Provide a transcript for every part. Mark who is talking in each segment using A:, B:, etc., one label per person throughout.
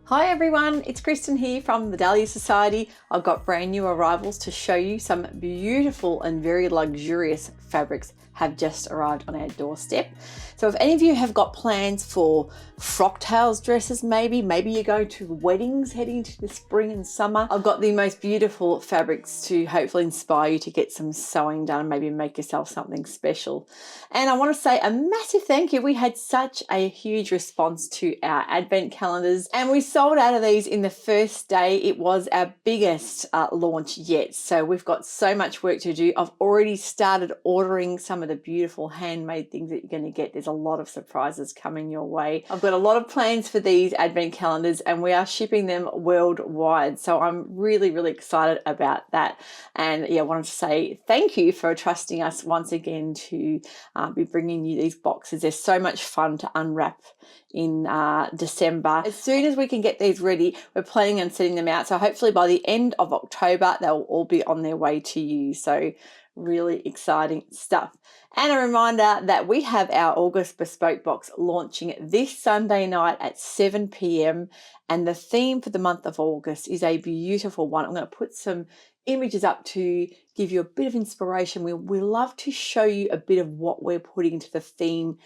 A: Hi everyone, it's Kristen here from the Dahlia Society. I've got brand new arrivals to show you. Some beautiful and very luxurious fabrics have just arrived on our doorstep. So if any of you have got plans for frock tails dresses, maybe you're going to weddings heading into the spring and summer, I've got the most beautiful fabrics to hopefully inspire you to get some sewing done and maybe make yourself something special. And I want to say a massive thank you. We had such a huge response to our advent calendars and we sold out of these in the first day. It was our biggest launch yet. So we've got so much work to do. I've already started ordering some of the beautiful handmade things that you're going to get. There's a lot of surprises coming your way. I've got a lot of plans for these advent calendars and we are shipping them worldwide. So I'm really, really excited about that. And yeah, I wanted to say thank you for trusting us once again to be bringing you these boxes. They're so much fun to unwrap in December. As soon as we can get these ready, we're planning on sending them out. So hopefully by the end of October, they'll all be on their way to you. So really exciting stuff. And a reminder that we have our August Bespoke Box launching this Sunday night at 7 p.m. And the theme for the month of August is a beautiful one. I'm going to put some images up to give you a bit of inspiration. We love to show you a bit of what we're putting into the theme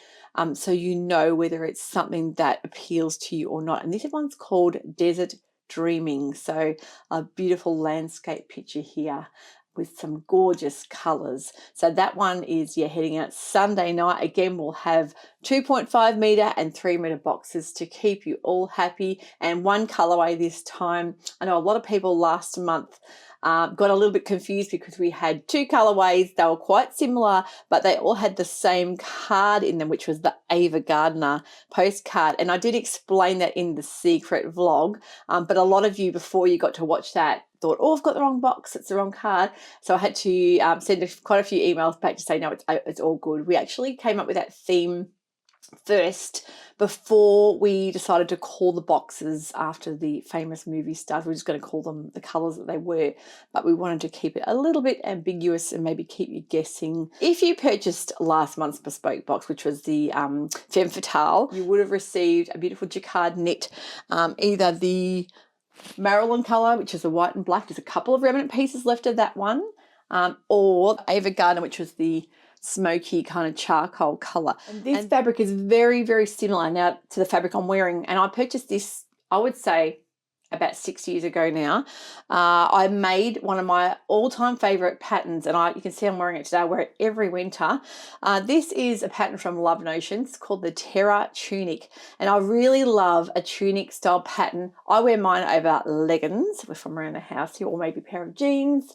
A: so you know whether it's something that appeals to you or not. And this one's called Desert Dreaming. So a beautiful landscape picture here with some gorgeous colors. So that one is heading out Sunday night. Again, we'll have 2.5 meter and 3 meter boxes to keep you all happy, and one colorway this time. I know a lot of people last month got a little bit confused because we had two colorways. They were quite similar, but they all had the same card in them, which was the Ava Gardner postcard. And I did explain that in the secret vlog, but a lot of you, before you got to watch that, thought, oh, I've got the wrong box, it's the wrong card. So I had to send quite a few emails back to say, no, it's all good. We actually came up with that theme first before we decided to call the boxes after the famous movie stars. We're just going to call them the colors that they were, but we wanted to keep it a little bit ambiguous and maybe keep you guessing. If you purchased last month's Bespoke Box, which was the Femme Fatale, you would have received a beautiful jacquard knit, either the Marilyn colour, which is the white and black. There's a couple of remnant pieces left of that one, or Ava Gardner, which was the smoky kind of charcoal colour. And this fabric is very, very similar now to the fabric I'm wearing. And I purchased this, I would say, about 6 years ago now. I made one of my all-time favourite patterns, and you can see I'm wearing it today. I wear it every winter. This is a pattern from Love Notions. It's called the Terra Tunic, and I really love a tunic style pattern. I wear mine over leggings if I'm around the house here, or maybe a pair of jeans.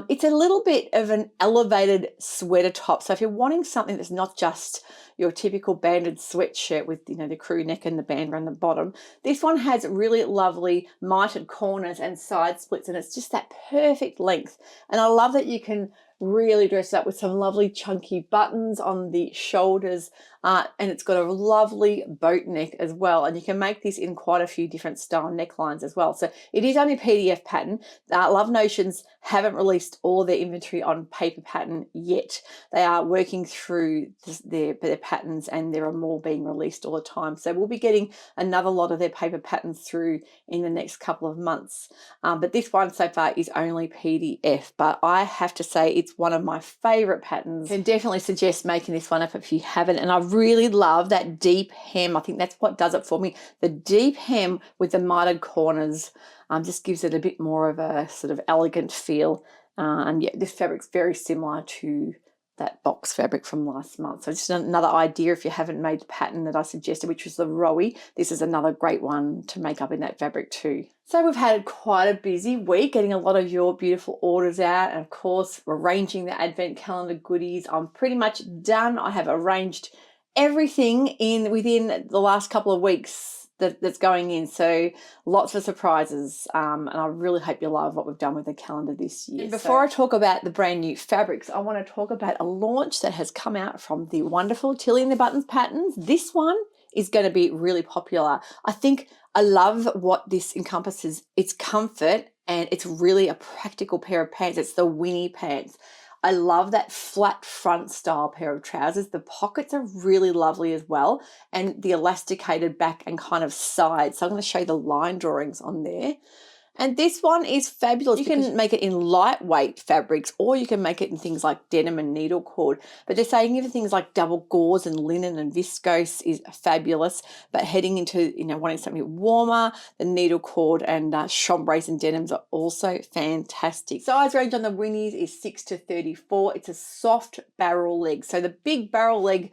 A: It's a little bit of an elevated sweater top. So if you're wanting something that's not just your typical banded sweatshirt with the crew neck and the band around the bottom, this one has really lovely mitered corners and side splits, and it's just that perfect length. And I love that you can really dress it up with some lovely chunky buttons on the shoulders, and it's got a lovely boat neck as well, and you can make this in quite a few different style necklines as well. So it is only a PDF pattern. Love Notions haven't released all of their inventory on paper pattern yet. They are working through their patterns, and there are more being released all the time. So we'll be getting another lot of their paper patterns through in the next couple of months. But this one so far is only PDF, but I have to say it's one of my favorite patterns. I can definitely suggest making this one up if you haven't. And I really love that deep hem. I think that's what does it for me. The deep hem with the mitered corners just gives it a bit more of a sort of elegant feel. And yeah, this fabric's very similar to that box fabric from last month. So just another idea if you haven't made the pattern that I suggested, which was the Rowie. This is another great one to make up in that fabric too. So we've had quite a busy week getting a lot of your beautiful orders out, and of course arranging the advent calendar goodies. I'm pretty much done. I have arranged everything within the last couple of weeks that's going in, so lots of surprises, and I really hope you love what we've done with the calendar this year. And before I talk about the brand new fabrics, I want to talk about a launch that has come out from the wonderful Tilly and the Buttons patterns. This one is going to be really popular. I love what this encompasses. It's comfort, and it's really a practical pair of pants. It's the Winnie Pants. I love that flat front style pair of trousers. The pockets are really lovely as well, and the elasticated back and kind of side. So I'm going to show you the line drawings on there. And this one is fabulous. You can make it in lightweight fabrics, or you can make it in things like denim and needle cord. But they're saying even things like double gauze and linen and viscose is fabulous. But heading into, wanting something warmer, the needle cord and chambres and denims are also fantastic. Size range on the Winnies is 6 to 34. It's a soft barrel leg. So the big barrel leg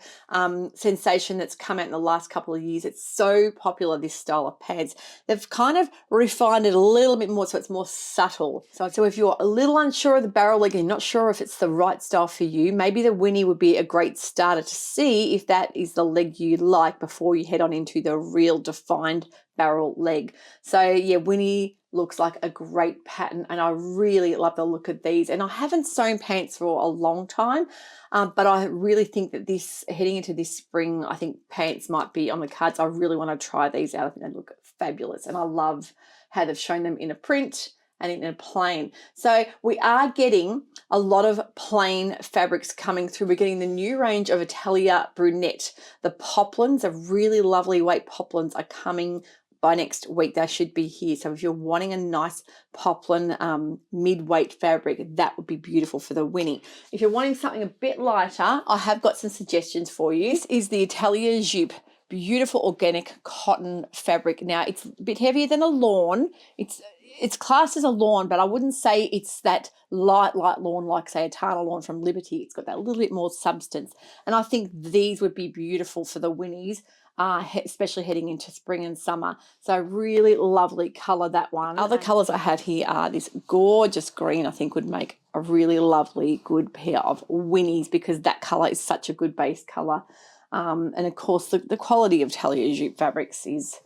A: sensation that's come out in the last couple of years, it's so popular, this style of pants. They've kind of refined it a little bit more so it's more subtle. So if you're a little unsure of the barrel leg and you're not sure if it's the right style for you, maybe the Winnie would be a great starter to see if that is the leg you like before you head on into the real defined barrel leg. So yeah, Winnie looks like a great pattern, and I really love the look of these. And I haven't sewn pants for a long time, but I really think that heading into this spring, I think pants might be on the cards. I really want to try these out. I think they look fabulous, and I love how they've shown them in a print and in a plain. So we are getting a lot of plain fabrics coming through. We're getting the new range of Italia Brunette. The poplins, are really lovely weight poplins, are coming by next week. They should be here. So if you're wanting a nice poplin mid-weight fabric, that would be beautiful for the Winnie. If you're wanting something a bit lighter, I have got some suggestions for you. This is the Italia Jup. Beautiful organic cotton fabric. Now it's a bit heavier than a lawn. It's classed as a lawn, but I wouldn't say it's that light lawn like, say, a Tana lawn from Liberty. It's got that little bit more substance. And I think these would be beautiful for the Winnies, especially heading into spring and summer. So really lovely colour, that one. Other colours I have here are this gorgeous green. I think would make a really lovely, good pair of Winnies, because that colour is such a good base colour. And of course, the quality of Italia Jeep fabrics is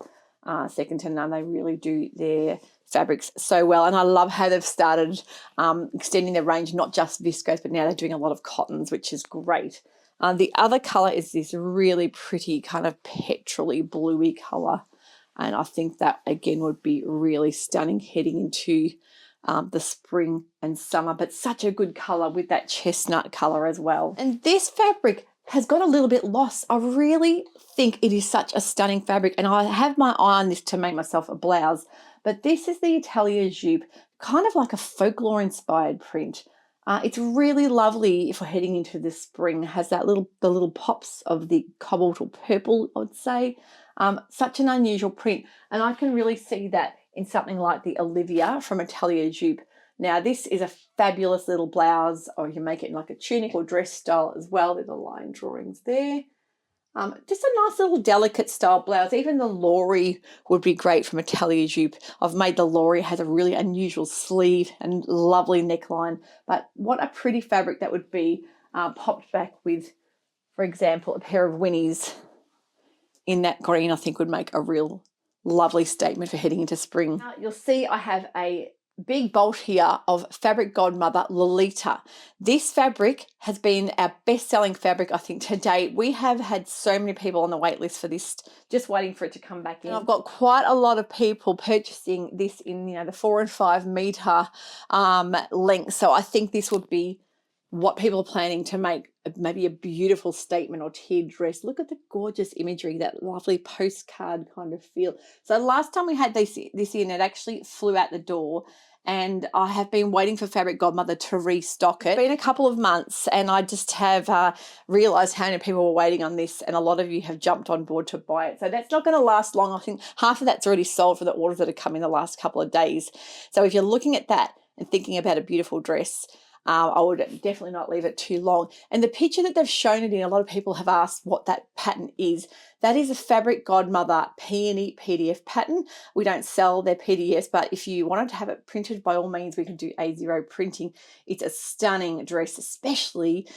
A: second to none. They really do their fabrics so well. And I love how they've started extending their range, not just viscose, but now they're doing a lot of cottons, which is great. The other colour is this really pretty kind of petrol-y, bluey colour. And I think that, again, would be really stunning heading into the spring and summer, but such a good colour with that chestnut colour as well. And this fabric has got a little bit lost. I really think it is such a stunning fabric, and I have my eye on this to make myself a blouse, but this is the Italia Jupe, kind of like a folklore inspired print. It's really lovely if we're heading into the spring. It has the little pops of the cobalt or purple, I would say. Such an unusual print, and I can really see that in something like the Olivia from Italia Jupe. Now, this is a fabulous little blouse, or you can make it in like a tunic or dress style as well. There's the line drawings there. Just a nice little delicate style blouse. Even the Lori would be great from Italia Jupe. I've made the Lori, has a really unusual sleeve and lovely neckline. But what a pretty fabric that would be, popped back with, for example, a pair of Winnies in that green. I think would make a real lovely statement for heading into spring. Now, you'll see I have a big bolt here of Fabric Godmother Lolita. This fabric has been our best-selling fabric, I think, to date. We have had so many people on the wait list for this, just waiting for it to come back in. And I've got quite a lot of people purchasing this in, the 4 and 5 meter length. So I think this would be what people are planning to make maybe a beautiful statement or tiered dress. Look at the gorgeous imagery, that lovely postcard kind of feel. So last time we had this in, it actually flew out the door, and I have been waiting for Fabric Godmother to restock it. It's been a couple of months, and I just have realised how many people were waiting on this, and a lot of you have jumped on board to buy it. So that's not going to last long. I think half of that's already sold for the orders that have come in the last couple of days. So if you're looking at that and thinking about a beautiful dress, I would definitely not leave it too long. And the picture that they've shown it in, a lot of people have asked what that pattern is. That is a Fabric Godmother Peony PDF pattern. We don't sell their PDFs, but if you wanted to have it printed, by all means, we can do A0 printing. It's a stunning dress, especially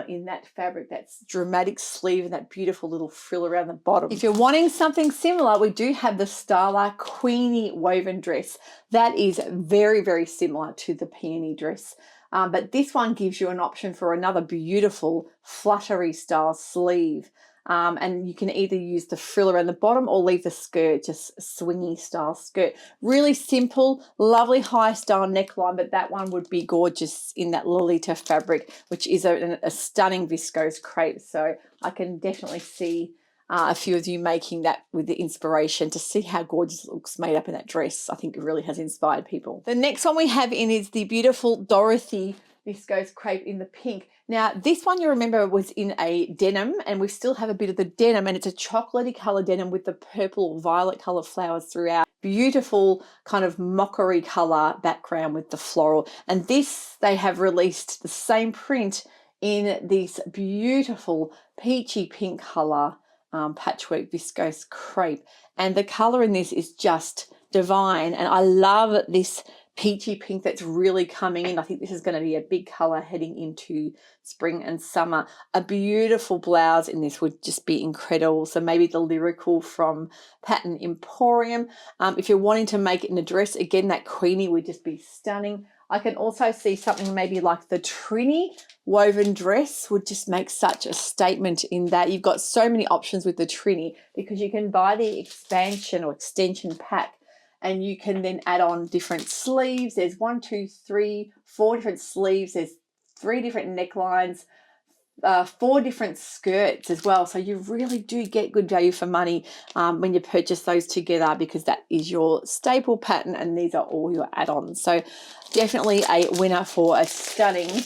A: in that fabric, that's dramatic sleeve and that beautiful little frill around the bottom. If you're wanting something similar, we do have the Stala Queeny woven dress. That is very, very similar to the Peony dress. But this one gives you an option for another beautiful fluttery style sleeve. and you can either use the frill around the bottom or leave the skirt just a swingy style skirt. Really simple, lovely high style neckline, but that one would be gorgeous in that Lolita fabric, which is a stunning viscose crepe. So I can definitely see a few of you making that with the inspiration to see how gorgeous it looks made up in that dress. I think it really has inspired people. The next one we have in is the beautiful Dorothy viscose crepe in the pink. Now this one, you remember, was in a denim, and we still have a bit of the denim, and it's a chocolatey color denim with the purple violet color flowers throughout. Beautiful kind of mockery color background with the floral. And this, they have released the same print in this beautiful peachy pink color patchwork viscose crepe, and the color in this is just divine, and I love this peachy pink that's really coming in. I think this is going to be a big color heading into spring and summer. A beautiful blouse in this would just be incredible. So maybe the Lyrical from Pattern Emporium. If you're wanting to make it in a dress, again, that Queeny would just be stunning. I can also see something maybe like the Triny woven dress would just make such a statement in that. You've got so many options with the Triny because you can buy the expansion or extension pack, and you can then add on different sleeves. There's 1, 2, 3, 4 different sleeves. There's 3 different necklines, 4 different skirts as well. So you really do get good value for money when you purchase those together, because that is your staple pattern and these are all your add-ons. So definitely a winner for a stunning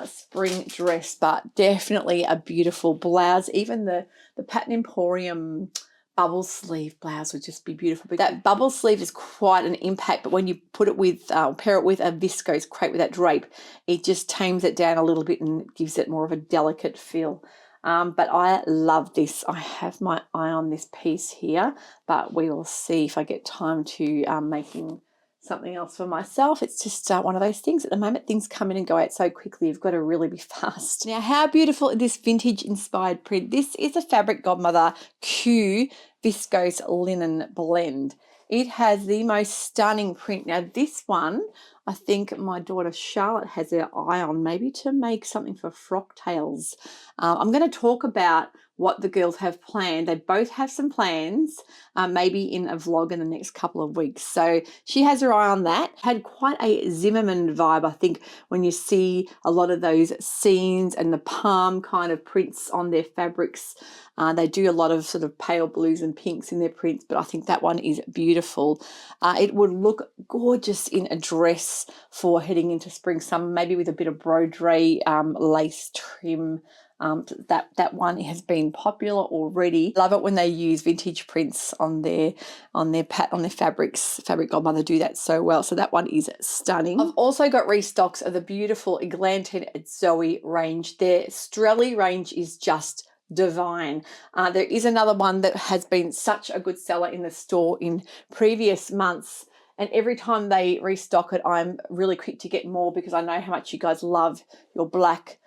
A: spring dress, but definitely a beautiful blouse. Even the Pattern Emporium bubble sleeve blouse would just be beautiful. But that bubble sleeve is quite an impact, but when you put it with pair it with a viscose crepe with that drape, it just tames it down a little bit and gives it more of a delicate feel. But I love this. I have my eye on this piece here, but we will see if I get time to making something else for myself. It's just one of those things. At the moment, things come in and go out so quickly. You've got to really be fast. Now, how beautiful is this vintage inspired print? This is a Fabric Godmother Q viscose linen blend. It has the most stunning print. Now, this one, I think my daughter Charlotte has her eye on, maybe to make something for frock tails. I'm going to talk about what the girls have planned. They both have some plans, maybe in a vlog in the next couple of weeks. So she has her eye on that. Had quite a Zimmerman vibe, I think, when you see a lot of those scenes and the palm kind of prints on their fabrics. They do a lot of sort of pale blues and pinks in their prints, but I think that one is beautiful. It would look gorgeous in a dress for heading into spring, summer, maybe with a bit of broderie, lace trim. That one has been popular already. Love it when they use vintage prints on their fabrics. Fabric Godmother do that so well. So that one is stunning. I've also got restocks of the beautiful Eglantine Zoe range. Their Strelli range is just divine. There is another one that has been such a good seller in the store in previous months, and every time they restock it, I'm really quick to get more because I know how much you guys love your black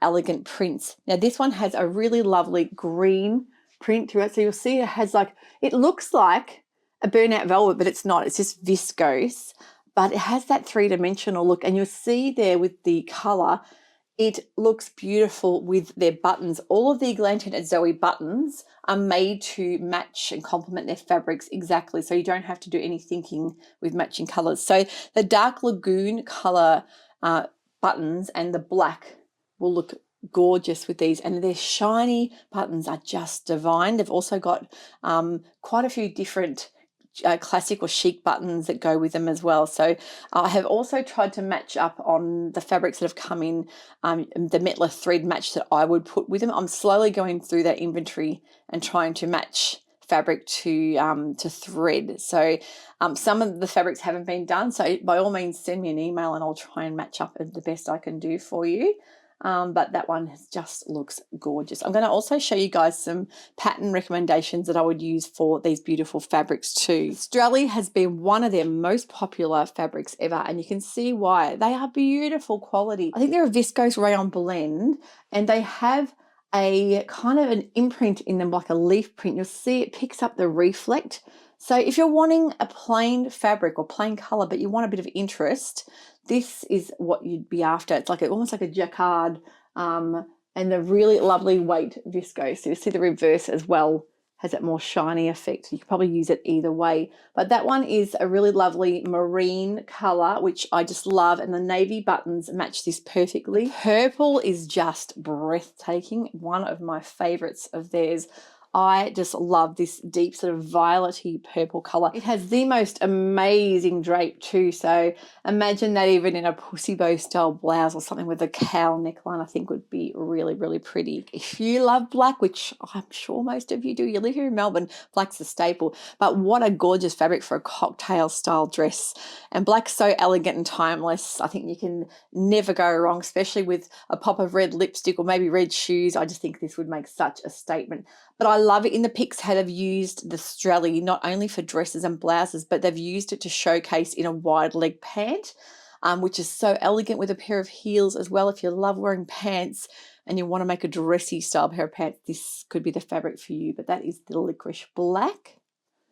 A: elegant prints. Now this one has a really lovely green print through it, so you'll see it has it looks like a burnout velvet, but it's not. It's just viscose, but it has that 3-dimensional look, and you'll see there with the color, it looks beautiful with their buttons. All of the Eglantine Zoe buttons are made to match and complement their fabrics exactly, so you don't have to do any thinking with matching colors. So the dark lagoon color buttons and the black will look gorgeous with these, and their shiny buttons are just divine. They've also got quite a few different classic or chic buttons that go with them as well. So I have also tried to match up on the fabrics that have come in, the Metler thread match that I would put with them. I'm slowly going through that inventory and trying to match fabric to thread. So some of the fabrics haven't been done, so by all means send me an email and I'll try and match up the best I can do for you. But that one just looks gorgeous. I'm going to also show you guys some pattern recommendations that I would use for these beautiful fabrics too. Strelli has been one of their most popular fabrics ever, and you can see why. They are beautiful quality. I think they're a viscose rayon blend, and they have a kind of an imprint in them, like a leaf print. You'll see it picks up the reflect. So if you're wanting a plain fabric or plain color, but you want a bit of interest, this is what you'd be after. It's like almost like a jacquard and the really lovely weight viscose. So you see the reverse as well has that more shiny effect. You could probably use it either way. But that one is a really lovely marine color, which I just love. And the navy buttons match this perfectly. The purple is just breathtaking. One of my favorites of theirs. I just love this deep sort of violety purple color. It has the most amazing drape too. So imagine that even in a pussy bow style blouse or something with a cowl neckline, I think would be really, really pretty. If you love black, which I'm sure most of you do, you live here in Melbourne, black's a staple. But what a gorgeous fabric for a cocktail style dress. And black's so elegant and timeless. I think you can never go wrong, especially with a pop of red lipstick or maybe red shoes. I just think this would make such a statement. But I love it in the pics how they've used the Strelli not only for dresses and blouses, but they've used it to showcase in a wide leg pant, which is so elegant with a pair of heels as well. If you love wearing pants and you want to make a dressy style pair of pants, this could be the fabric for you. But that is the licorice black.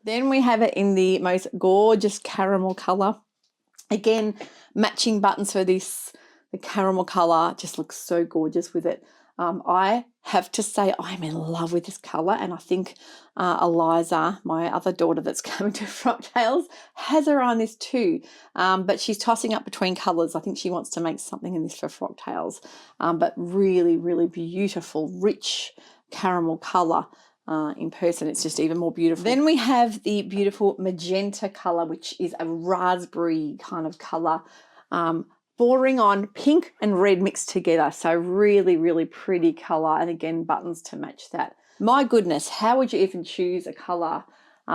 A: Then we have it in the most gorgeous caramel color. Again, matching buttons for this. The caramel color just looks so gorgeous with it. I have to say I'm in love with this colour, and I think Eliza, my other daughter that's coming to Frocktails, has her on this too, but she's tossing up between colours. I think she wants to make something in this for Frocktails, but really, really beautiful, rich caramel colour. In person, it's just even more beautiful. Then we have the beautiful magenta colour, which is a raspberry kind of colour, bordering on pink and red mixed together. So really, really pretty colour. And again, buttons to match that. My goodness, how would you even choose a colour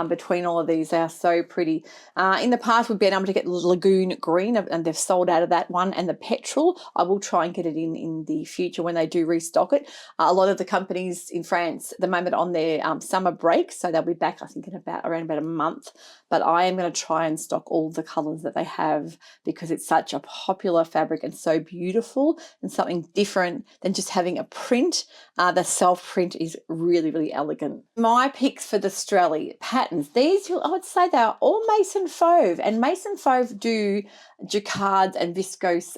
A: between all of these? They are so pretty. In the past, we've been able to get Lagoon Green, and they've sold out of that one. And the Petrol, I will try and get it in the future when they do restock it. A lot of the companies in France at the moment on their summer break, so they'll be back, I think, in around about a month. But I am going to try and stock all the colours that they have because it's such a popular fabric and so beautiful and something different than just having a print. The self-print is really, really elegant. My picks for the Strelli patterns, these, I would say they are all Mason Fauve, and Mason Fauve do jacquards and viscose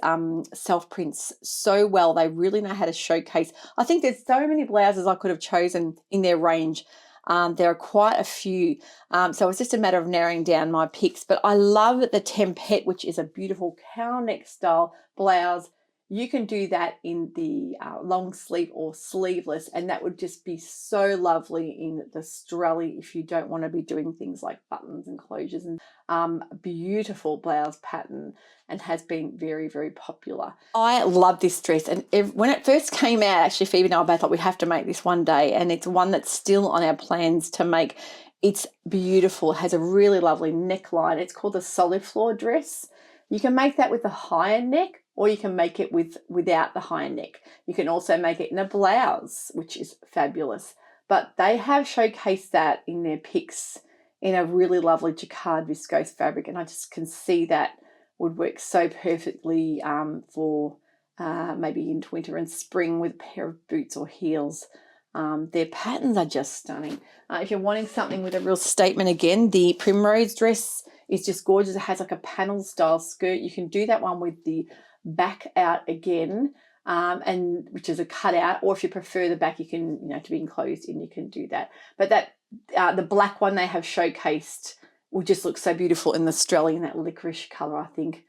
A: self-prints so well. They really know how to showcase. I think there's so many blouses I could have chosen in their range. There are quite a few, so it's just a matter of narrowing down my picks. But I love the Tempête, which is a beautiful cowl neck style blouse. You can do that in the long sleeve or sleeveless, and that would just be so lovely in the Strelli if you don't want to be doing things like buttons and closures. And beautiful blouse pattern, and has been very, very popular. I love this dress, and when it first came out, actually Phoebe and I both thought we have to make this one day, and it's one that's still on our plans to make. It's beautiful. It has a really lovely neckline. It's called the Soliflor dress. You can make that with a higher neck, or you can make it without the high neck. You can also make it in a blouse, which is fabulous. But they have showcased that in their pics in a really lovely jacquard viscose fabric, and I just can see that would work so perfectly for maybe into winter and spring with a pair of boots or heels. Their patterns are just stunning. If you're wanting something with a real statement, again, the Primrose dress is just gorgeous. It has like a panel style skirt. You can do that one with the back out again, and which is a cutout, or if you prefer the back, you can, to be enclosed in, you can do that. But that the black one they have showcased will just look so beautiful in the Strelli in that licorice colour, I think.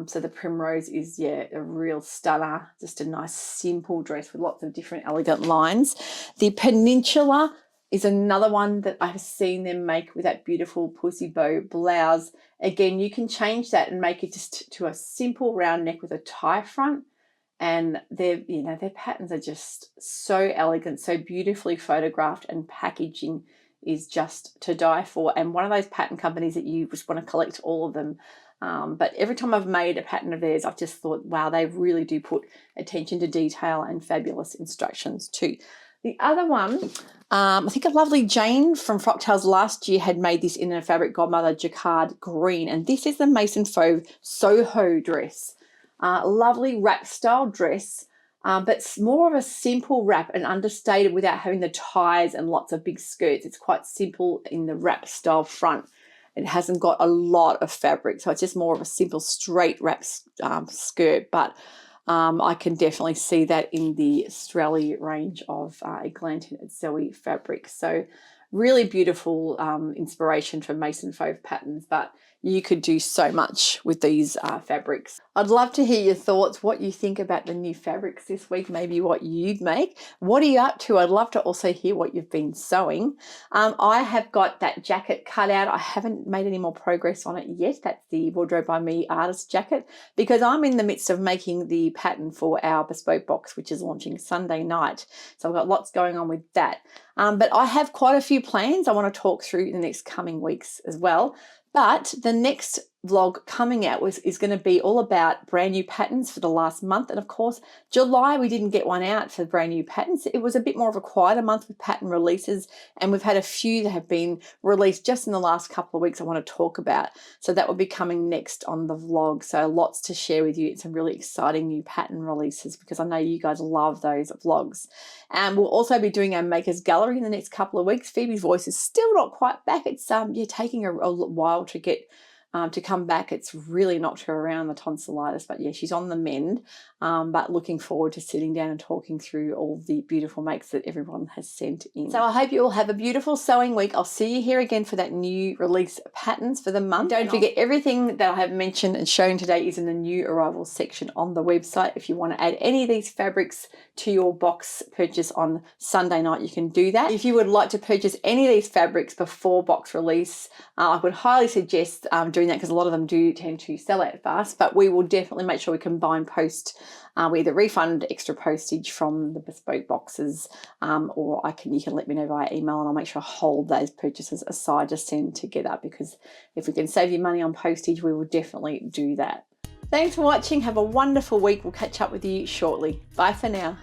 A: So the Primrose is, a real stunner, just a nice simple dress with lots of different elegant lines. The Peninsula is another one that I've seen them make with that beautiful pussy bow blouse. Again, you can change that and make it just to a simple round neck with a tie front. And their patterns are just so elegant, so beautifully photographed, and packaging is just to die for. And one of those pattern companies that you just want to collect all of them. But every time I've made a pattern of theirs, I've just thought, wow, they really do put attention to detail and fabulous instructions too. The other one, I think a lovely Jane from Frocktails last year had made this in a fabric Godmother jacquard green, and this is the Mason Fauve Soho dress. Lovely wrap style dress, but it's more of a simple wrap and understated without having the ties and lots of big skirts. It's quite simple in the wrap style front. It hasn't got a lot of fabric, so it's just more of a simple straight wrap skirt, but I can definitely see that in the Strelli range of Eglantin and Zoe fabrics. So really beautiful inspiration for Mason Fauve patterns, but you could do so much with these fabrics. I'd love to hear your thoughts, what you think about the new fabrics this week, maybe what you'd make. What are you up to? I'd love to also hear what you've been sewing. I have got that jacket cut out. I haven't made any more progress on it yet. That's the Wardrobe by Me artist jacket, because I'm in the midst of making the pattern for our bespoke box, which is launching Sunday night. So I've got lots going on with that. But I have quite a few plans I want to talk through in the next coming weeks as well. But the next vlog coming out is going to be all about brand new patterns for the last month. And of course, July, we didn't get one out for brand new patterns. It was a bit more of a quieter month with pattern releases. And we've had a few that have been released just in the last couple of weeks I want to talk about. So that will be coming next on the vlog. So lots to share with you. It's some really exciting new pattern releases, because I know you guys love those vlogs. And we'll also be doing our Makers Gallery in the next couple of weeks. Phoebe's voice is still not quite back. It's taking a while to get to come back. It's really knocked her around, the tonsillitis, but yeah, she's on the mend. But looking forward to sitting down and talking through all the beautiful makes that everyone has sent in. So I hope you all have a beautiful sewing week. I'll see you here again for that new release patterns for the month. Don't forget, everything that I have mentioned and shown today is in the new arrivals section on the website. If you want to add any of these fabrics to your box purchase on Sunday night, you can do that. If you would like to purchase any of these fabrics before box release, I would highly suggest doing that, because a lot of them do tend to sell out fast. But we will definitely make sure we combine post. We either refund extra postage from the bespoke boxes, or you can let me know via email, and I'll make sure I hold those purchases aside to send together, because if we can save you money on postage, we will definitely do that. Thanks for watching. Have a wonderful week. We'll catch up with you shortly. Bye for now.